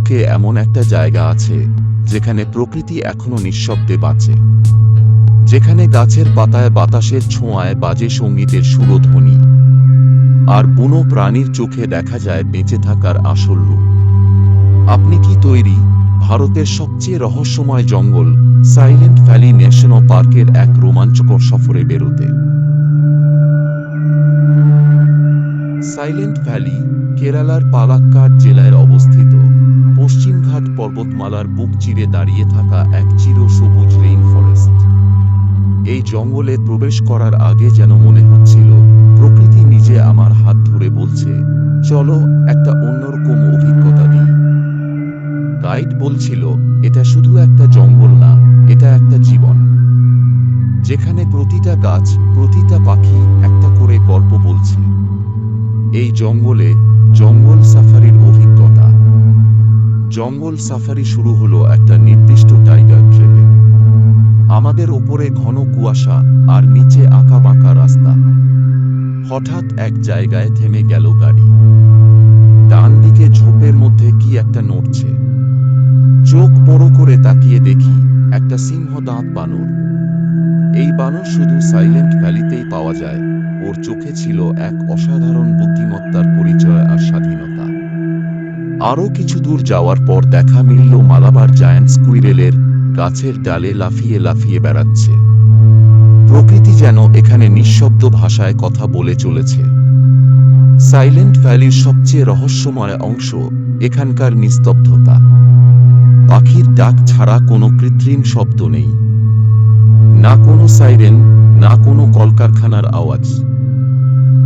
বুকে এমন একটা জায়গা আছে যেখানে প্রকৃতি এখনো নিঃশব্দে বাঁচে, যেখানে গাছের পাতায় বাতাসের ছোঁয়ায় বাজে সঙ্গীতের সুরধ্বনি, আর বুনো প্রাণীর চোখে দেখা যায় বেঁচে থাকার আসল রূপ। আপনি কি তৈরি ভারতের সবচেয়ে রহস্যময় জঙ্গল সাইলেন্ট ভ্যালি ন্যাশনাল পার্কের এক রোমাঞ্চকর সফরে বেরোতে? সাইলেন্ট ভ্যালি কেরালার পালাক্কাড় জেলায় অবস্থিত পশ্চিমঘাট পর্বতমালার বুক চিরে দাঁড়িয়ে থাকা এক চিরসবুজ রেইন ফরেস্ট। এই জঙ্গলে প্রবেশ করার আগে যেন মনে হচ্ছিল প্রকৃতি নিজে আমার হাত ধরে বলছে, চলো একটা অন্যরকম অভিজ্ঞতা দিই। গাইড বলছিল, এটা শুধু একটা জঙ্গল না, এটা একটা জীবন, যেখানে প্রতিটা গাছ, প্রতিটা পাখি একটা করে গল্প বলছে। এই জঙ্গলে জঙ্গল সাফারির অভিজ্ঞতা। জঙ্গল সাফারি শুরু হলো একটা নির্দিষ্ট টাইগার ট্রেলে। আমাদের ওপরে ঘন কুয়াশা আর নিচে আঁকা বাঁকা রাস্তা। হঠাৎ এক জায়গায় থেমে গেল গাড়ি। ডান দিকে ঝোপের মধ্যে কি একটা নড়ছে। চোখ বড় করে তাকিয়ে দেখি একটা সিংহ দাঁত বানর। এই বানর শুধু সাইলেন্ট ভ্যালিতেই পাওয়া যায়। ওর চোখে ছিল এক অসাধারণ বুদ্ধিমত্তার পরিচয় আর স্বাধীনতা। আরও কিছু দূর যাওয়ার পর দেখা মিলল মালাবার জায়ান্ট স্কুইরেলের, গাছের ডালে লাফিয়ে লাফিয়ে বেড়াচ্ছে। প্রকৃতি যেন এখানে নিঃশব্দ ভাষায় কথা বলে চলেছে। সাইলেন্ট ভ্যালির সবচেয়ে রহস্যময় অংশ এখানকার নিস্তব্ধতা। পাখির ডাক ছাড়া কোনো কৃত্রিম শব্দ নেই, না কোনো সাইরেন, না কোনো কলকারখানার আওয়াজ।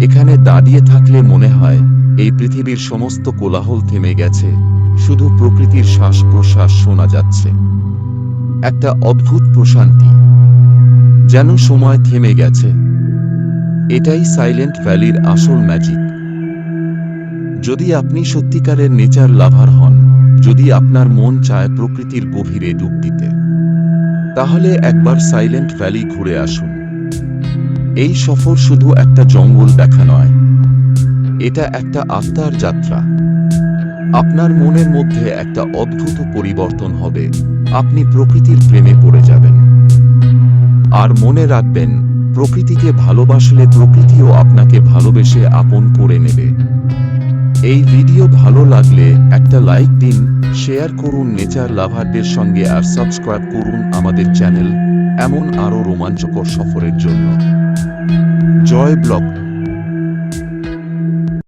এখানে দাঁড়িয়ে থাকলে মনে হয় এই পৃথিবীর সমস্ত কোলাহল থেমে গেছে, শুধু প্রকৃতির শ্বাস প্রশ্বাস শোনা যাচ্ছে। একটা অদ্ভুত প্রশান্তি, যেন সময় থেমে গেছে। এটাই সাইলেন্ট ভ্যালির আসল ম্যাজিক। যদি আপনি সত্যিকারের নেচার লাভার হন, যদি আপনার মন চায় প্রকৃতির গভীরে ডুব দিতে, তাহলে একবার সাইলেন্ট ভ্যালি ঘুরে আসুন। এই সফর শুধু একটা জঙ্গল দেখা নয়, এটা একটা আত্মার যাত্রা। আপনার মনের মধ্যে একটা অদ্ভুত পরিবর্তন হবে, আপনি প্রকৃতির প্রেমে পড়ে যাবেন। আর মনে রাখবেন, প্রকৃতিকে ভালোবাসলে প্রকৃতিও আপনাকে ভালোবেসে আপন করে নেবে। এই ভিডিও ভালো লাগলে একটা লাইক দিন, শেয়ার করুন নেচার লাভারদের সঙ্গে, আর সাবস্ক্রাইব করুন আমাদের চ্যানেল এমন আরও রোমাঞ্চকর সফরের জন্য। জয় ব্লগ।